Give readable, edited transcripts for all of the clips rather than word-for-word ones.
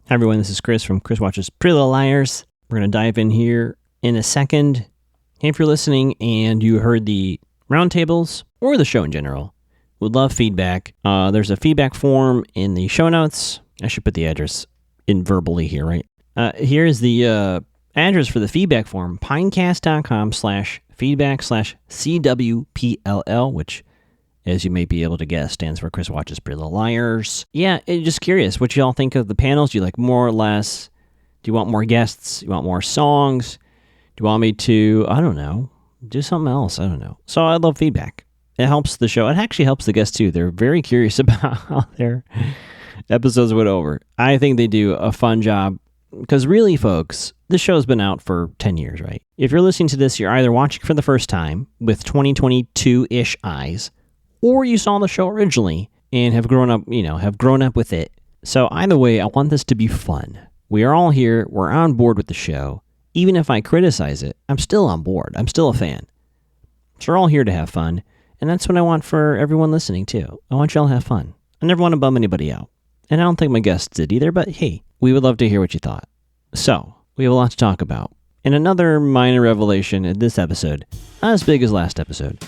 Hi everyone, this is Chris from Chris Watches Pretty Little Liars. We're going to dive in here in a second. Hey, if you're listening and you heard the roundtables or the show in general, would love feedback. There's a feedback form in the show notes. I should put the address in verbally here, right? Here's the address for the feedback form, pinecast.com/feedback/CWPLL, which, as you may be able to guess, stands for Chris Watches Pretty Little Liars. Yeah, just curious, what y'all think of the panels? Do you like more or less? Do you want more guests? Do you want more songs? Do you want me to, I don't know, do something else? I don't know. So I love feedback. It helps the show. It actually helps the guests too. They're very curious about how their episodes went over. I think they do a fun job because really, folks, this show's been out for 10 years, right? If you're listening to this, you're either watching for the first time with 2022-ish eyes, or you saw the show originally and have grown up with it. So either way, I want this to be fun. We are all here. We're on board with the show. Even if I criticize it, I'm still on board. I'm still a fan. So we're all here to have fun. And that's what I want for everyone listening, too. I want y'all to have fun. I never want to bum anybody out. And I don't think my guests did either, but hey, we would love to hear what you thought. So, we have a lot to talk about. And another minor revelation in this episode, not as big as last episode,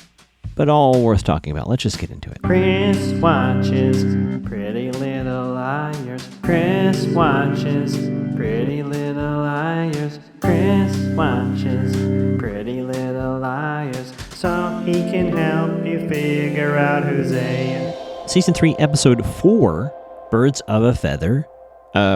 but all worth talking about. Let's just get into it. Chris watches Pretty Little Liars. Chris watches Pretty Little Liars. Chris watches Pretty Little Liars, so he can help you figure out who's A. Season 3, Episode 4, Birds of a Feather,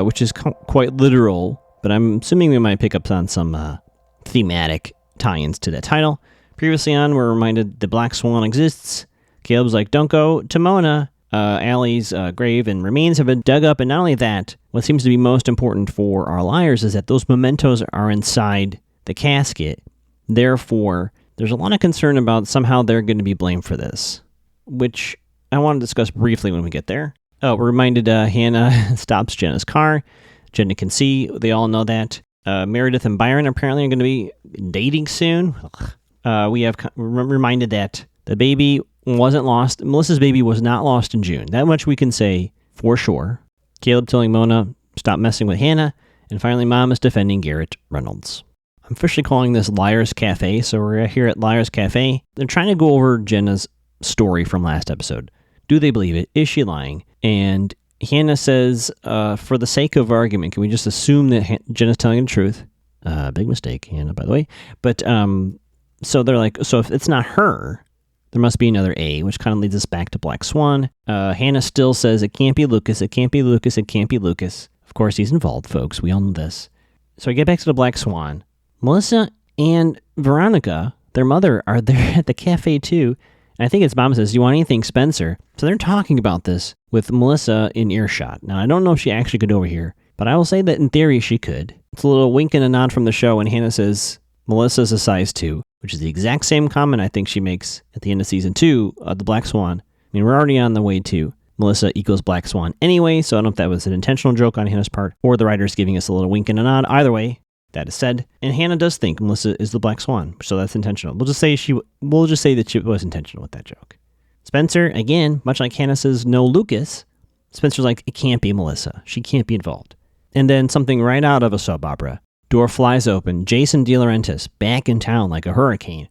which is quite literal, but I'm assuming we might pick up on some thematic tie-ins to that title. Previously on, we're reminded the Black Swan exists. Caleb's like, don't go to Mona. Allie's grave and remains have been dug up, and not only that, what seems to be most important for our liars is that those mementos are inside the casket. Therefore, there's a lot of concern about somehow they're going to be blamed for this, which I want to discuss briefly when we get there. We're reminded Hannah stops Jenna's car. Jenna can see. They all know that. Meredith and Byron apparently are going to be dating soon. We have reminded that the baby wasn't lost. Melissa's baby was not lost in June. That much we can say for sure. Caleb telling Mona, stop messing with Hannah. And finally, Mom is defending Garrett Reynolds. I'm officially calling this Liar's Cafe, so we're here at Liar's Cafe. They're trying to go over Jenna's story from last episode. Do they believe it? Is she lying? And Hannah says, for the sake of argument, can we just assume that Jenna's telling the truth? Big mistake, Hannah, by the way. But so they're like, so if it's not her, there must be another A, which kind of leads us back to Black Swan. Hannah still says, it can't be Lucas, it can't be Lucas, it can't be Lucas. Of course, he's involved, folks. We all know this. So I get back to the Black Swan. Melissa and Veronica, their mother, are there at the cafe too. And I think it's Mom says, do you want anything, Spencer? So they're talking about this with Melissa in earshot. Now, I don't know if she actually could overhear, but I will say that in theory she could. It's a little wink and a nod from the show, and Hannah says, Melissa's a size 2, which is the exact same comment I think she makes at the end of season 2 of the Black Swan. I mean, we're already on the way to Melissa equals Black Swan anyway, so I don't know if that was an intentional joke on Hannah's part, or the writer's giving us a little wink and a nod. Either way, that is said. And Hannah does think Melissa is the Black Swan, so that's intentional. We'll just say that she was intentional with that joke. Spencer, again, much like Hannah says, no Lucas, Spencer's like, it can't be Melissa. She can't be involved. And then something right out of a soap opera. Door flies open. Jason De Laurentiis, back in town like a hurricane,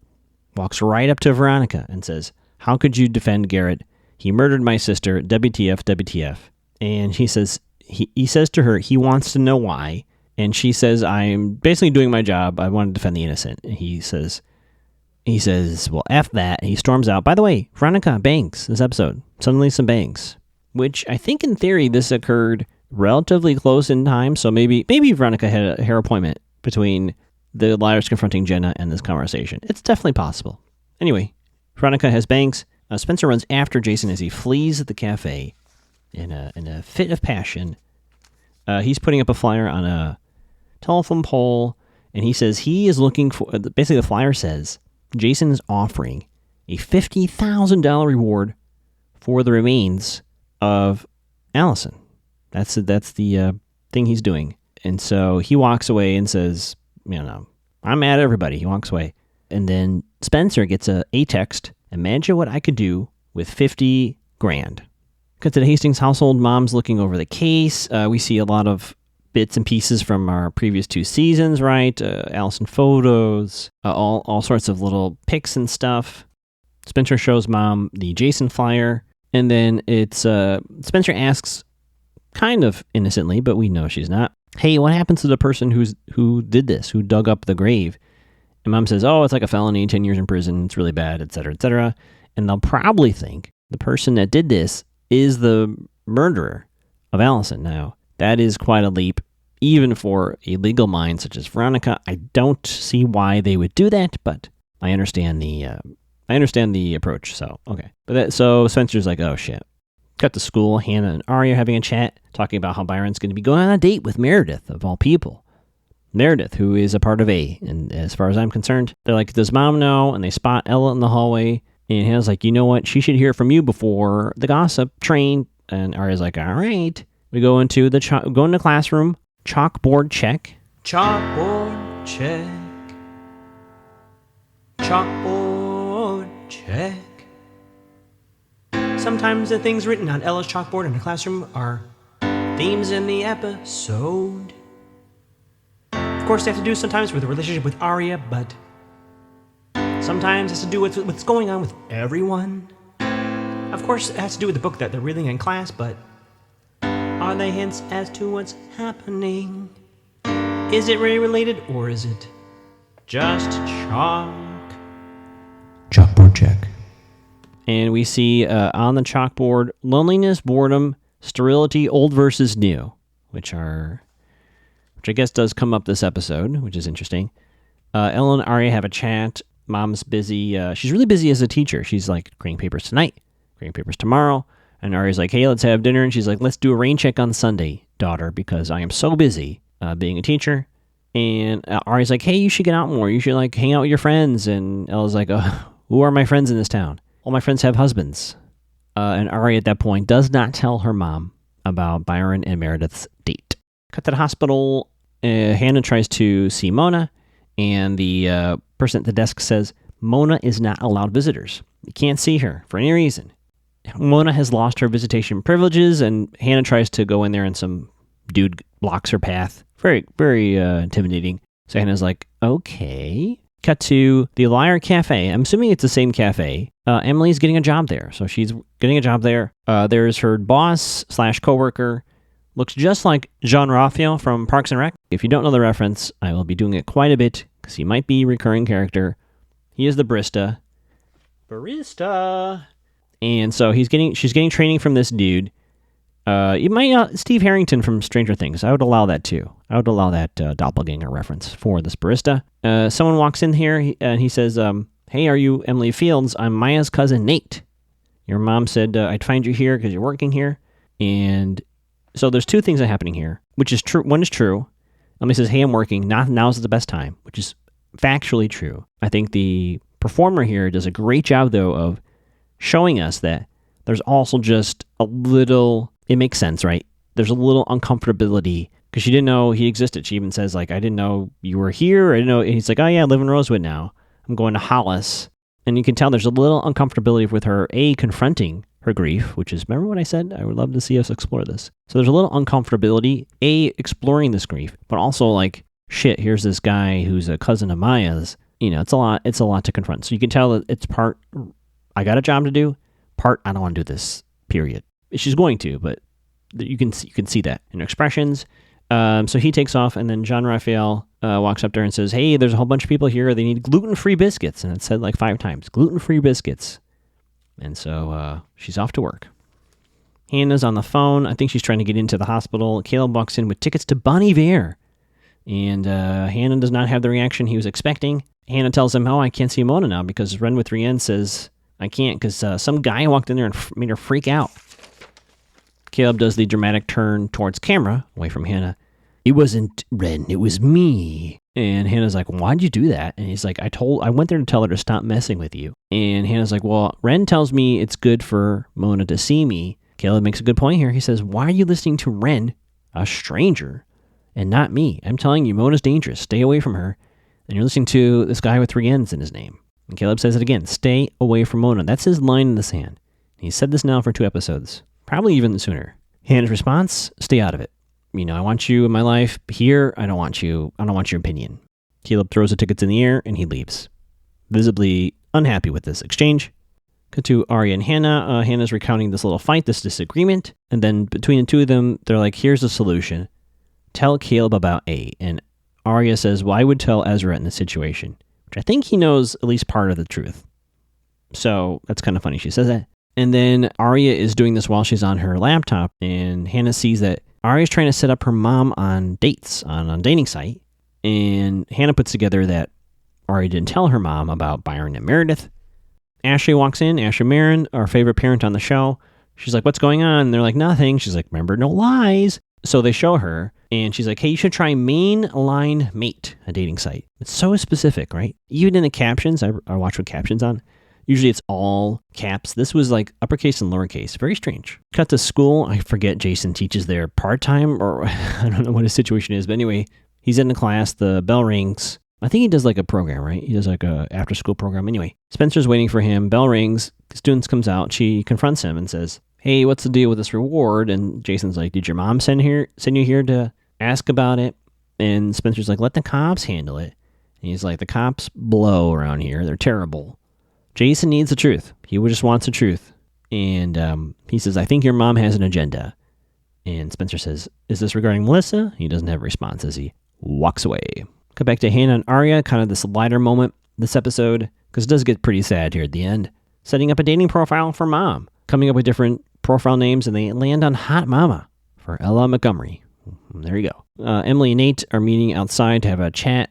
walks right up to Veronica and says, how could you defend Garrett? He murdered my sister, WTF, WTF. And he says to her, he wants to know why. And she says, I'm basically doing my job. I want to defend the innocent. And he says, well, F that. And he storms out. By the way, Veronica bangs this episode. Suddenly some bangs. Which I think in theory this occurred relatively close in time. So maybe Veronica had a hair appointment between the liars confronting Jenna and this conversation. It's definitely possible. Anyway, Veronica has bangs. Spencer runs after Jason as he flees the cafe in a fit of passion. He's putting up a flyer on a telephone pole, and he says he is looking for, basically the flyer says, Jason is offering a $50,000 reward for the remains of Allison. That's the thing he's doing. And so he walks away and says, I'm mad at everybody. He walks away. And then Spencer gets a text. Imagine what I could do with $50,000. Cut to the Hastings household. Mom's looking over the case. We see a lot of bits and pieces from our previous 2 seasons, right? Allison photos, all sorts of little pics and stuff. Spencer shows Mom the Jason flyer, and then it's Spencer asks, kind of innocently, but we know she's not, hey, what happens to the person who did this, who dug up the grave? And Mom says, oh, it's like a felony, 10 years in prison, it's really bad, etc., etc. And they'll probably think the person that did this is the murderer of Allison. Now, that is quite a leap, even for a legal mind such as Veronica. I don't see why they would do that, but I understand the approach. So, okay. So Spencer's like, oh, shit. Cut to school. Hannah and Arya having a chat, talking about how Byron's going to be going on a date with Meredith, of all people. Meredith, who is a part of A. And as far as I'm concerned, they're like, does Mom know? And they spot Ella in the hallway. And Hannah's like, you know what? She should hear from you before the gossip train. And Arya's like, all right. We go into the classroom. Chalkboard check. Chalkboard check. Chalkboard check. Sometimes the things written on Ella's chalkboard in the classroom are themes in the episode. Of course, they have to do sometimes with the relationship with Arya, but sometimes it has to do with what's going on with everyone. Of course, it has to do with the book that they're reading in class, but are they hints as to what's happening? Is it really related, or is it just chalk? Chalkboard check. And we see on the chalkboard, loneliness, boredom, sterility, old versus new, which I guess does come up this episode, which is interesting. Ella and Arya have a chat. Mom's busy. She's really busy as a teacher. She's like, grading papers tonight, grading papers tomorrow. And Arya's like, hey, let's have dinner. And she's like, let's do a rain check on Sunday, daughter, because I am so busy being a teacher. And Arya's like, hey, you should get out more. You should like hang out with your friends. And Ella's like, who are my friends in this town? All my friends have husbands. And Arya at that point does not tell her mom about Byron and Meredith's date. Cut to the hospital. Hannah tries to see Mona. And the person at the desk says, Mona is not allowed visitors. You can't see her for any reason. Mona has lost her visitation privileges, and Hannah tries to go in there, and some dude blocks her path. Very, very intimidating. So Hannah's like, okay. Cut to the Liar Cafe. I'm assuming it's the same cafe. Emily's getting a job there. So she's getting a job there. There's her boss / coworker. Looks just like Jean Raphael from Parks and Rec. If you don't know the reference, I will be doing it quite a bit, because he might be a recurring character. He is the barista. Barista! And so she's getting training from this dude. You might Steve Harrington from Stranger Things. I would allow that too. I would allow that doppelganger reference for this barista. Someone walks in here and he says, hey, are you Emily Fields? I'm Maya's cousin Nate. Your mom said I'd find you here because you're working here. And so there's 2 things that are happening here, which is true. One is true. Emily says, hey, I'm working. Now's the best time, which is factually true. I think the performer here does a great job, though, of showing us that there's also just a little, it makes sense, right? There's a little uncomfortability because she didn't know he existed. She even says, like, I didn't know you were here. I didn't know. And he's like, oh, yeah, I live in Rosewood now. I'm going to Hollis. And you can tell there's a little uncomfortability with her, confronting her grief, which is, remember what I said? I would love to see us explore this. So there's a little uncomfortability, exploring this grief, but also like, shit, here's this guy who's a cousin of Maya's. You know, it's a lot to confront. So you can tell that it's part, I got a job to do, part, I don't want to do this, period. She's going to, but you can see that in her expressions. So he takes off, and then Jean Raphael walks up there and says, hey, there's a whole bunch of people here. They need gluten-free biscuits. And it's said like 5 times, gluten-free biscuits. And so she's off to work. Hannah's on the phone. I think she's trying to get into the hospital. Caleb walks in with tickets to Bon Iver. And Hannah does not have the reaction he was expecting. Hannah tells him, oh, I can't see Mona now because Ren with 3 N says, I can't because some guy walked in there and made her freak out. Caleb does the dramatic turn towards camera, away from Hannah. It wasn't Ren, it was me. And Hannah's like, why'd you do that? And he's like, I went there to tell her to stop messing with you. And Hannah's like, well, Ren tells me it's good for Mona to see me. Caleb makes a good point here. He says, why are you listening to Ren, a stranger, and not me? I'm telling you, Mona's dangerous. Stay away from her. And you're listening to this guy with 3 N's in his name. And Caleb says it again, stay away from Mona. That's his line in the sand. He's said this now for 2 episodes, probably even sooner. Hannah's response, stay out of it. I want you in my life. Here, I don't want you. I don't want your opinion. Caleb throws the tickets in the air and he leaves, visibly unhappy with this exchange. Cut to Arya and Hannah. Hannah's recounting this little fight, this disagreement. And then between the two of them, they're like, here's the solution. Tell Caleb about A. And Arya says, well, I would tell Ezra in this situation, which I think he knows at least part of the truth. So that's kind of funny she says that. And then Arya is doing this while she's on her laptop, and Hannah sees that Arya's trying to set up her mom on dates on a dating site. And Hannah puts together that Arya didn't tell her mom about Byron and Meredith. Ashley walks in, Ashley Marin, our favorite parent on the show. She's like, what's going on? And they're like, nothing. She's like, remember, no lies. So they show her, and she's like, hey, you should try Mainline Mate, a dating site. It's so specific, right? Even in the captions, I watch with captions on. Usually it's all caps. This was like uppercase and lowercase. Very strange. Cut to school. I forget Jason teaches there part-time, or I don't know what his situation is. But anyway, he's in the class. The bell rings. I think he does like a program, right? He does like a after-school program. Anyway, Spencer's waiting for him. Bell rings. The student comes out. She confronts him and says, hey, what's the deal with this reward? And Jason's like, did your mom send you here to ask about it? And Spencer's like, let the cops handle it. And he's like, the cops blow around here. They're terrible. Jason needs the truth. He just wants the truth. And he says, I think your mom has an agenda. And Spencer says, is this regarding Melissa? He doesn't have a response as he walks away. Cut back to Hannah and Arya, kind of this lighter moment this episode, because it does get pretty sad here at the end. Setting up a dating profile for mom. Coming up with different profile names, and they land on Hot Mama for Ella Montgomery. There you go. Emily and Nate are meeting outside to have a chat.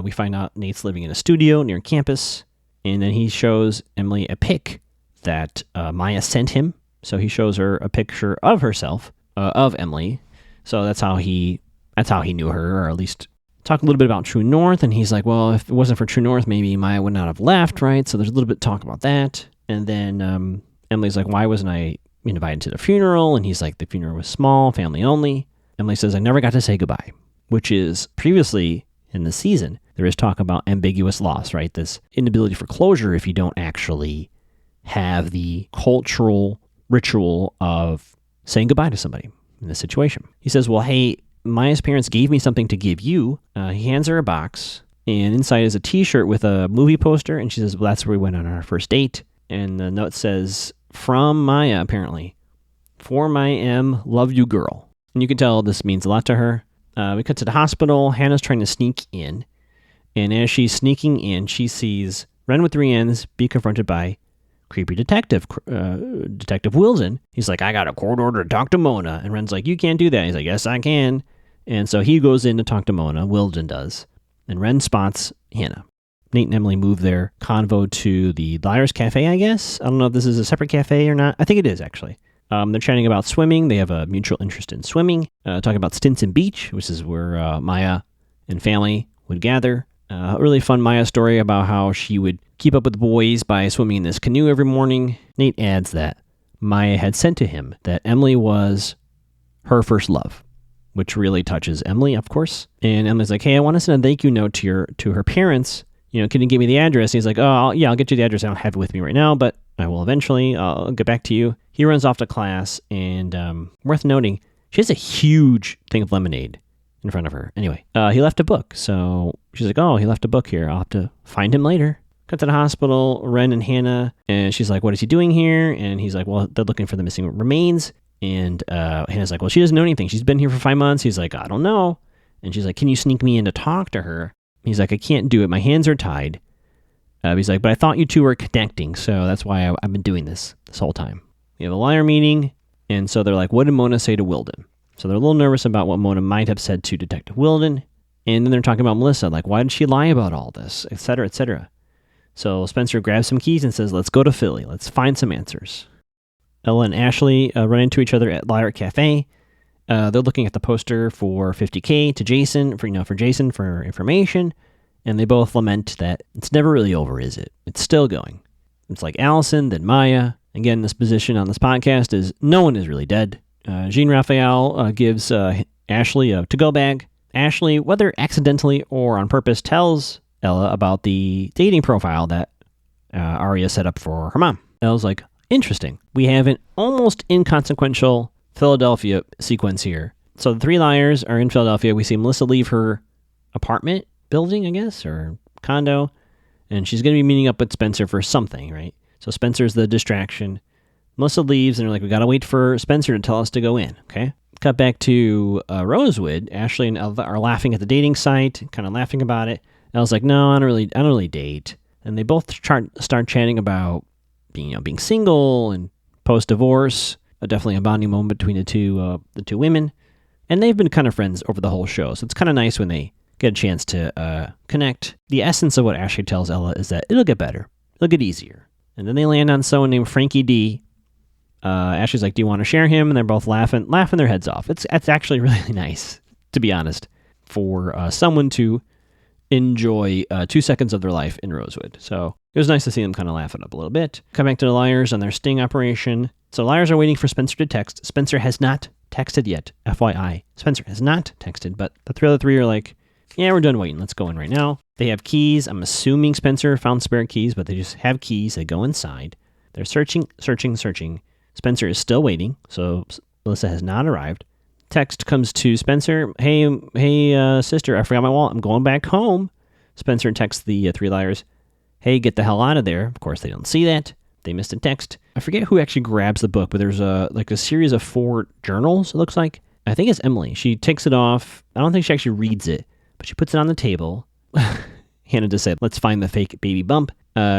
We find out Nate's living in a studio near campus, and then he shows Emily a pic that Maya sent him. So he shows her a picture of herself, of Emily. So that's how he knew her, or at least talk a little bit about True North. And he's like, well, if it wasn't for True North, maybe Maya would not have left, right? So there's a little bit of talk about that. And then Emily's like, why wasn't I invited to the funeral? And he's like, the funeral was small, family only. Emily says, I never got to say goodbye, which is previously in the season, there is talk about ambiguous loss, right? This inability for closure if you don't actually have the cultural ritual of saying goodbye to somebody in this situation. He says, well, hey, Maya's parents gave me something to give you. He hands her a box, and inside is a t-shirt with a movie poster. And she says, well, that's where we went on our first date. And the note says, from Maya, apparently. For my M, love you, girl. And you can tell this means a lot to her. We cut to the hospital. Hannah's trying to sneak in. And as she's sneaking in, she sees Ren with 3 N's be confronted by creepy detective, Detective Wilson. He's like, I got a court order to talk to Mona. And Ren's like, you can't do that. He's like, yes, I can. And so he goes in to talk to Mona. Wilson does. And Ren spots Hannah. Nate and Emily move their convo to the Liars Cafe, I guess. I don't know if this is a separate cafe or not. I think it is, actually. They're chatting about swimming. They have a mutual interest in swimming. Talking about Stinson Beach, which is where Maya and family would gather. A really fun Maya story about how she would keep up with the boys by swimming in this canoe every morning. Nate adds that Maya had said to him that Emily was her first love, which really touches Emily, of course. And Emily's like, hey, I want to send a thank you note to her parents. Can you give me the address? And he's like, oh, yeah, I'll get you the address. I don't have it with me right now, but I will eventually. I'll get back to you. He runs off to class, and worth noting, she has a huge thing of lemonade in front of her. Anyway, he left a book. So she's like, oh, he left a book here. I'll have to find him later. Cut to the hospital, Ren and Hannah, and she's like, what is he doing here? And he's like, well, they're looking for the missing remains. And Hannah's like, well, she doesn't know anything. She's been here for 5 months. He's like, I don't know. And she's like, can you sneak me in to talk to her? He's like, I can't do it. My hands are tied. He's like, but I thought you two were connecting, so that's why I've been doing this whole time. We have a liar meeting, and so they're like, what did Mona say to Wilden? So they're a little nervous about what Mona might have said to Detective Wilden. And then they're talking about Melissa, like, why did she lie about all this, et cetera, et cetera. So Spencer grabs some keys and says, let's go to Philly. Let's find some answers. Ella and Ashley run into each other at Liar Cafe. They're looking at the poster for $50K to Jason, for Jason for information. And they both lament that it's never really over, is it? It's still going. It's like Allison, then Maya. Again, this position on this podcast is no one is really dead. Jean Raphael gives Ashley a to-go bag. Ashley, whether accidentally or on purpose, tells Ella about the dating profile that Arya set up for her mom. Ella's like, interesting. We have an almost inconsequential Philadelphia sequence here. So the three liars are in Philadelphia. We see Melissa leave her apartment building, I guess, or condo, and she's going to be meeting up with Spencer for something, right? So Spencer's the distraction. Melissa leaves, and they're like, we got to wait for Spencer to tell us to go in, okay? Cut back to Rosewood. Ashley and Elva are laughing at the dating site, kind of laughing about it. Elle's like, no, I don't really date. And they both start chatting about being single and post-divorce. Definitely a bonding moment between the two women. And they've been kind of friends over the whole show, so it's kind of nice when they get a chance to connect. The essence of what Ashley tells Ella is that it'll get better. It'll get easier. And then they land on someone named Frankie D. Ashley's like, do you want to share him? And they're both laughing their heads off. It's actually really nice, to be honest, for someone to enjoy 2 seconds of their life in Rosewood. So it was nice to see them kind of laugh it up a little bit. Come back to the liars on their sting operation. So liars are waiting for Spencer to text. Spencer has not texted yet, FYI. Spencer has not texted, but the other three are like, yeah, we're done waiting. Let's go in right now. They have keys. I'm assuming Spencer found spare keys, but they just have keys. They go inside. They're searching. Spencer is still waiting, so Melissa has not arrived. Text comes to Spencer. Hey, sister, I forgot my wallet. I'm going back home. Spencer texts the three liars. Hey, get the hell out of there. Of course, they don't see that. They missed a text. I forget who actually grabs the book, but there's a series of 4 journals, it looks like. I think it's Emily. She takes it off. I don't think she actually reads it, but she puts it on the table. Hannah just said, let's find the fake baby bump.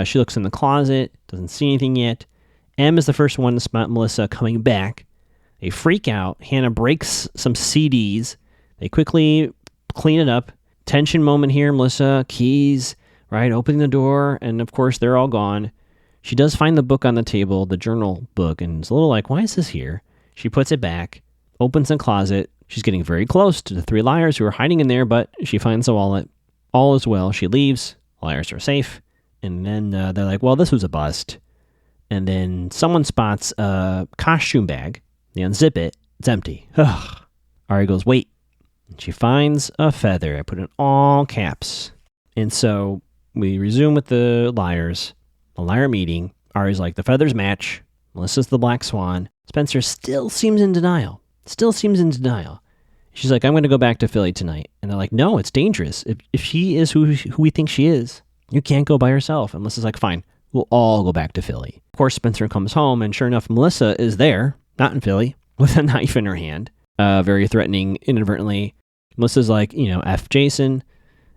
She looks in the closet, doesn't see anything yet. Em is the first one to spot Melissa coming back. They freak out. Hannah breaks some CDs. They quickly clean it up. Tension moment here. Melissa, keys, right? Opening the door. And of course, they're all gone. She does find the book on the table, the journal book, and it's a little like, why is this here? She puts it back, opens the closet. She's getting very close to the three liars who are hiding in there, but she finds the wallet. All is well. She leaves. Liars are safe. And then they're like, well, this was a bust. And then someone spots a costume bag. They unzip it. It's empty. Ugh. Ari goes, wait. And she finds a feather. I put in all caps. And so we resume with the liars. A liar meeting. Ari's like, the feathers match. Melissa's the Black Swan. Spencer still seems in denial. She's like, I'm going to go back to Philly tonight. And they're like, no, it's dangerous. If she is who we think she is, you can't go by yourself. And Melissa's like, fine, we'll all go back to Philly. Of course, Spencer comes home, and sure enough, Melissa is there, not in Philly, with a knife in her hand, very threatening, inadvertently. Melissa's like, F Jason.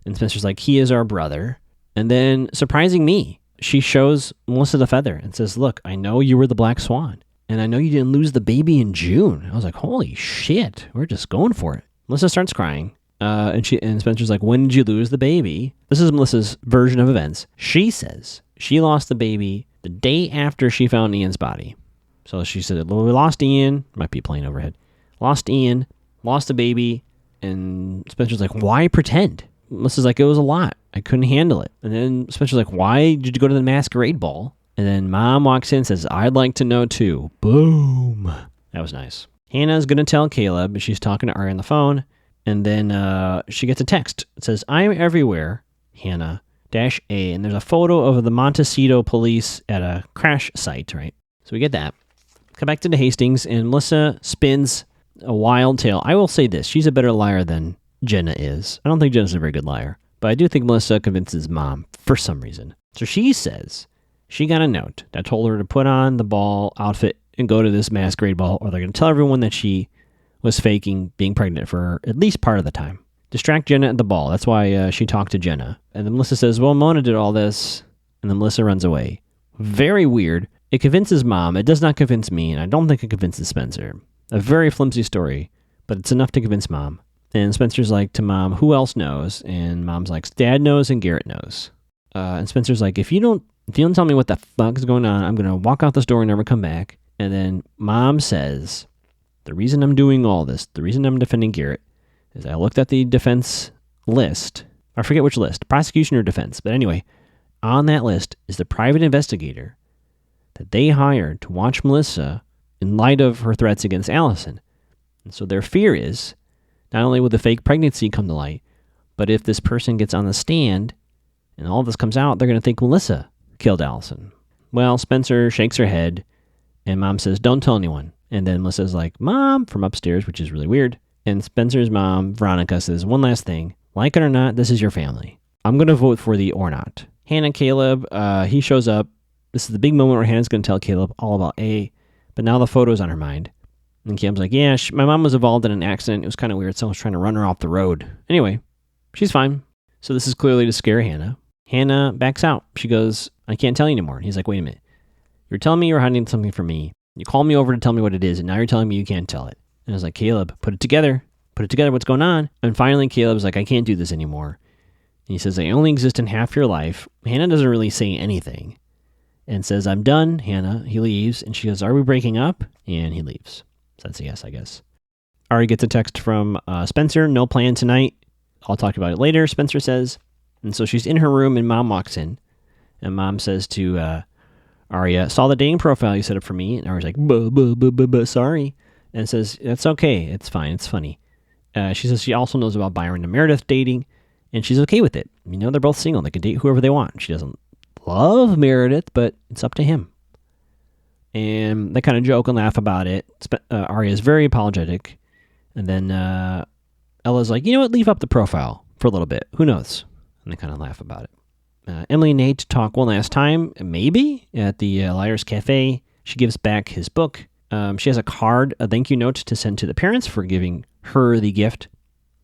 And Spencer's like, he is our brother. And then, surprising me, she shows Melissa the feather and says, look, I know you were the Black Swan. And I know you didn't lose the baby in June. I was like, holy shit, we're just going for it. Melissa starts crying. And Spencer's like, when did you lose the baby? This is Melissa's version of events. She says she lost the baby the day after she found Ian's body. So she said, well, we lost Ian. Might be playing overhead. Lost Ian. Lost the baby. And Spencer's like, why pretend? Melissa's like, it was a lot. I couldn't handle it. And then Spencer's like, why did you go to the masquerade ball? And then Mom walks in and says, I'd like to know too. Boom. That was nice. Hannah's going to tell Caleb. She's talking to Ari on the phone. And then she gets a text. It says, I'm everywhere, Hannah, -A. And there's a photo of the Montecito police at a crash site, right? So we get that. Come back to the Hastings, and Melissa spins a wild tale. I will say this. She's a better liar than Jenna is. I don't think Jenna's a very good liar. But I do think Melissa convinces Mom for some reason. So she says she got a note that told her to put on the ball outfit and go to this masquerade ball, or they're going to tell everyone that she was faking being pregnant for at least part of the time. Distract Jenna at the ball. That's why she talked to Jenna. And then Melissa says, well, Mona did all this. And then Melissa runs away. Very weird. It convinces Mom. It does not convince me, and I don't think it convinces Spencer. A very flimsy story, but it's enough to convince Mom. And Spencer's like to Mom, who else knows? And Mom's like, Dad knows and Garrett knows. And Spencer's like, if you don't tell me what the fuck is going on, I'm going to walk out this door and never come back. And then Mom says, the reason I'm doing all this, the reason I'm defending Garrett, is I looked at the defense list. I forget which list, prosecution or defense. But anyway, on that list is the private investigator that they hired to watch Melissa in light of her threats against Allison. And so their fear is, not only will the fake pregnancy come to light, but if this person gets on the stand and all this comes out, they're going to think Melissa killed Allison. Well, Spencer shakes her head, and Mom says, don't tell anyone. And then Melissa's like, Mom, from upstairs, which is really weird. And Spencer's mom, Veronica, says, one last thing. Like it or not, this is your family. I'm going to vote for the or not. Hannah, Caleb, he shows up. This is the big moment where Hannah's going to tell Caleb all about A, but now the photo's on her mind. And Caleb's like, yeah, my mom was involved in an accident. It was kind of weird. Someone was trying to run her off the road. Anyway, she's fine. So this is clearly to scare Hannah. Hannah backs out. She goes, I can't tell you anymore. And he's like, wait a minute. You're telling me you're hiding something from me. You called me over to tell me what it is, and now you're telling me you can't tell it. And I was like, Caleb, put it together. Put it together. What's going on? And finally, Caleb's like, I can't do this anymore. And he says, I only exist in half your life. Hannah doesn't really say anything and says, I'm done, Hannah. He leaves, and she goes, are we breaking up? And he leaves. So that's a yes, I guess. Ari gets a text from Spencer, no plan tonight. I'll talk about it later, Spencer says. And so she's in her room, and Mom walks in. And Mom says to Aria, saw the dating profile you set up for me. And Aria's like, sorry. And says, that's okay. It's fine. It's funny. She says she also knows about Byron and Meredith dating, and she's okay with it. You know, they're both single. They can date whoever they want. She doesn't love Meredith, but it's up to him. And they kind of joke and laugh about it. Aria is very apologetic. And then Ella's like, you know what? Leave up the profile for a little bit. Who knows? And they kind of laugh about it. Emily and Nate talk one last time, maybe, at the Liar's Cafe. She gives back his book. She has a card, a thank you note to send to the parents for giving her the gift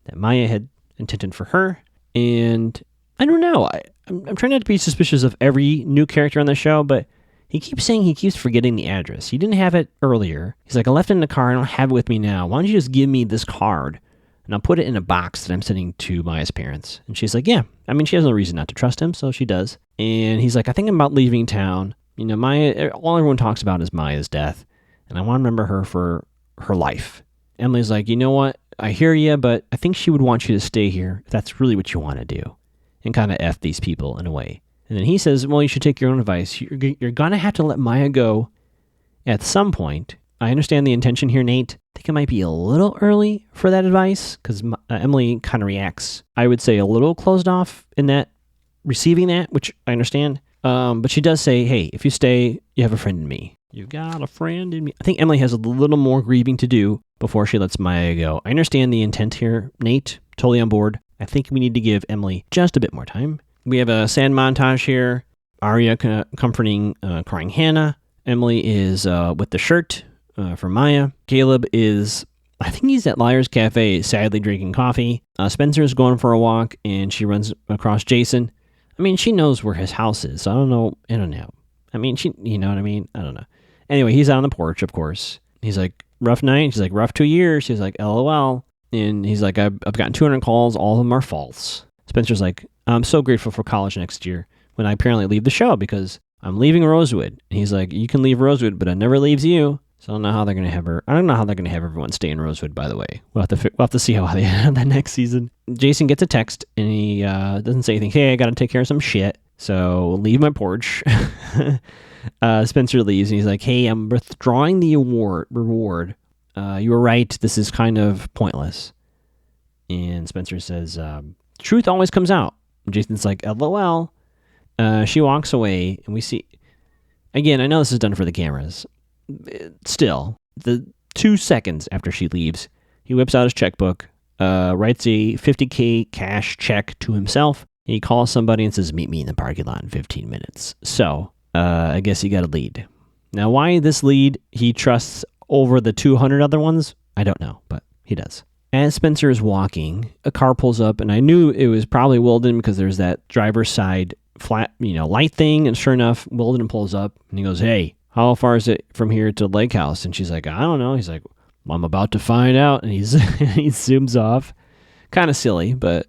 that Maya had intended for her. And I don't know. I'm trying not to be suspicious of every new character on the show, but he keeps saying he keeps forgetting the address. He didn't have it earlier. He's like, I left it in the car. I don't have it with me now. Why don't you just give me this card? And I'll put it in a box that I'm sending to Maya's parents. And she's like, yeah. I mean, she has no reason not to trust him, so she does. And he's like, I think I'm about leaving town. You know, Maya, all everyone talks about is Maya's death. And I want to remember her for her life. Emily's like, you know what? I hear you, but I think she would want you to stay here if that's really what you want to do. And kind of F these people in a way. And then he says, well, you should take your own advice. You're going to have to let Maya go at some point. I understand the intention here, Nate. I think it might be a little early for that advice because Emily kind of reacts, I would say, a little closed off in that, receiving that, which I understand. But she does say, hey, if you stay, you have a friend in me. You've got a friend in me. I think Emily has a little more grieving to do before she lets Maya go. I understand the intent here, Nate. Totally on board. I think we need to give Emily just a bit more time. We have a sad montage here. Aria comforting crying Hannah. Emily is with the shirt for Maya. Caleb is, I think he's at Liar's Cafe, sadly drinking coffee. Spencer's going for a walk, and she runs across Jason. I mean, she knows where his house is, so I don't know. I mean, you know what I mean? I don't know. Anyway, he's out on the porch, of course. He's like, rough night. She's like, rough 2 years. She's like, LOL. And he's like, I've gotten 200 calls. All of them are false. Spencer's like, I'm so grateful for college next year when I apparently leave the show because I'm leaving Rosewood. And he's like, you can leave Rosewood, but it never leaves you. So I don't know how they're going to have her. I don't know how they're going to have everyone stay in Rosewood, by the way. We'll have to see how they have that next season. Jason gets a text and he doesn't say anything. Hey, I got to take care of some shit. So leave my porch. Spencer leaves and he's like, hey, I'm withdrawing the reward. You were right. This is kind of pointless. And Spencer says, truth always comes out. And Jason's like, LOL. She walks away and we see, again, I know this is done for the cameras. Still, the 2 seconds after she leaves, he whips out his checkbook, writes a $50K cash check to himself. He calls somebody and says, meet me in the parking lot in 15 minutes. So, I guess he got a lead. Now, why this lead he trusts over the 200 other ones, I don't know, but he does. As Spencer is walking, a car pulls up, and I knew it was probably Wilden because there's that driver's side flat, light thing, and sure enough, Wilden pulls up, and he goes, hey, how far is it from here to Lake House? And she's like, I don't know. He's like, well, I'm about to find out, and he zooms off. Kind of silly, but,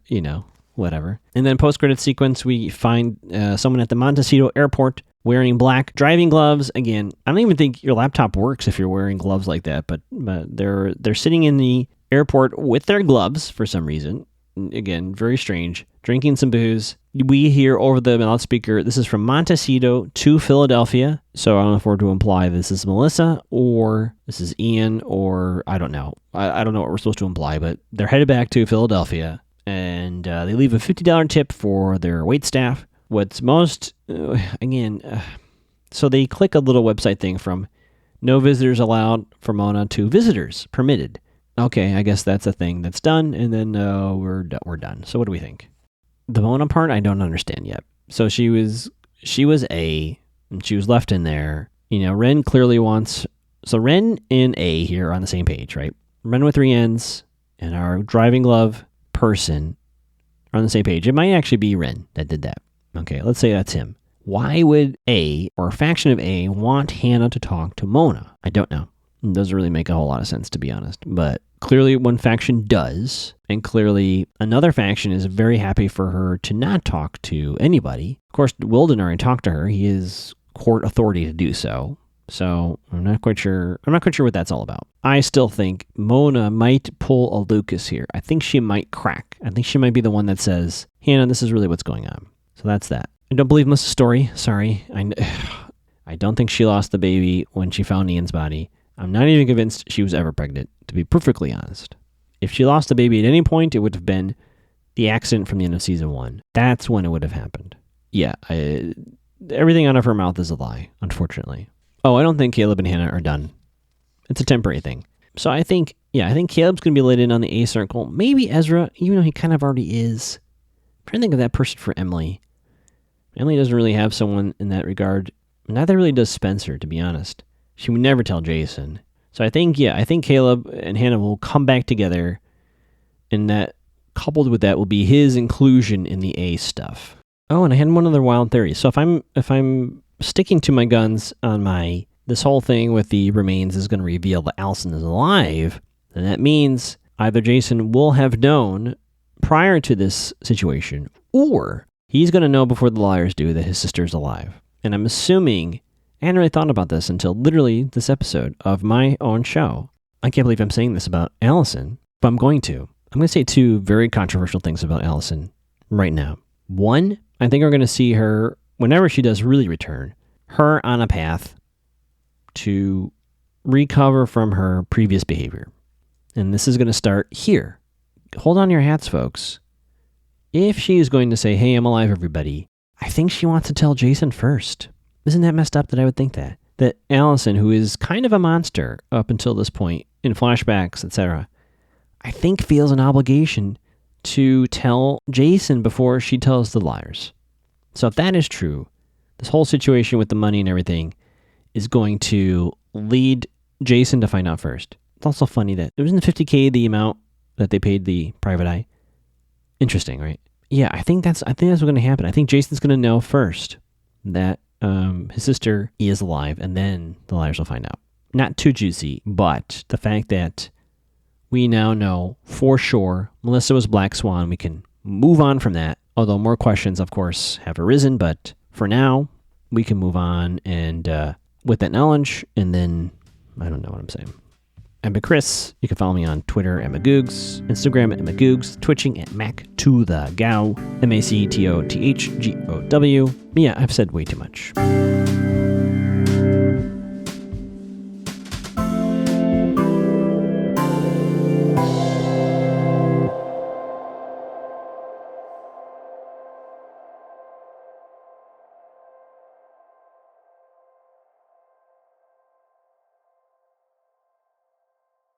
whatever. And then post-credit sequence, we find someone at the Montecito airport wearing black driving gloves. Again, I don't even think your laptop works if you're wearing gloves like that, but they're sitting in the airport with their gloves for some reason. Again, very strange. Drinking some booze. We hear over the loudspeaker, this is from Montecito to Philadelphia. So I don't know if we're to imply this is Melissa or this is Ian or I don't know. I don't know what we're supposed to imply, but they're headed back to Philadelphia and they leave a $50 tip for their waitstaff. What's most, so they click a little website thing from no visitors allowed for Mona to visitors permitted. Okay, I guess that's a thing that's done, and then we're done. So what do we think? The Mona part, I don't understand yet. So she was A, and she was left in there. You know, Ren clearly wants... So Ren and A here are on the same page, right? Ren with 3 N's and our driving glove person are on the same page. It might actually be Ren that did that. Okay, let's say that's him. Why would A, or a faction of A, want Hannah to talk to Mona? I don't know. It doesn't really make a whole lot of sense, to be honest. But clearly one faction does, and clearly another faction is very happy for her to not talk to anybody. Of course, Wilden already talked to her. He is court authority to do so. So I'm not quite sure what that's all about. I still think Mona might pull a Lucas here. I think she might crack. I think she might be the one that says, Hannah, this is really what's going on. So that's that. I don't believe Melissa's story. Sorry. I don't think she lost the baby when she found Ian's body. I'm not even convinced she was ever pregnant, to be perfectly honest. If she lost the baby at any point, it would have been the accident from the end of season 1. That's when it would have happened. Yeah, everything out of her mouth is a lie, unfortunately. Oh, I don't think Caleb and Hannah are done. It's a temporary thing. So I think Caleb's going to be let in on the A circle. Maybe Ezra, even though he kind of already is. I'm trying to think of that person for Emily. Emily doesn't really have someone in that regard. Neither really does Spencer, to be honest. She would never tell Jason. So I think Caleb and Hannah will come back together, and that, coupled with that, will be his inclusion in the A stuff. Oh, and I had one other wild theory. So if I'm sticking to my guns on this whole thing with the remains is going to reveal that Allison is alive, then that means either Jason will have known prior to this situation, or he's going to know before the liars do that his sister's alive. And I'm assuming, I hadn't really thought about this until literally this episode of my own show. I can't believe I'm saying this about Allison, but I'm going to. I'm going to say 2 very controversial things about Allison right now. One, I think we're going to see her, whenever she does really return, her on a path to recover from her previous behavior. And this is going to start here. Hold on to your hats, folks. If she is going to say, hey, I'm alive, everybody, I think she wants to tell Jason first. Isn't that messed up that I would think that? That Allison, who is kind of a monster up until this point, in flashbacks, etc., I think feels an obligation to tell Jason before she tells the liars. So if that is true, this whole situation with the money and everything is going to lead Jason to find out first. It's also funny that it wasn't $50K the amount that they paid the private eye. Interesting, right? Yeah, I think that's what's going to happen. I think Jason's going to know first that his sister is alive, and then the liars will find out. Not too juicy, but the fact that we now know for sure Melissa was Black Swan, we can move on from that. Although more questions, of course, have arisen, but for now, we can move on and with that knowledge, and then I don't know what I'm saying. I'm Chris. You can follow me on Twitter at Magoogs, Instagram at Magoogs, Twitching at Mac2theGow, MacTothGow. Yeah, I've said way too much.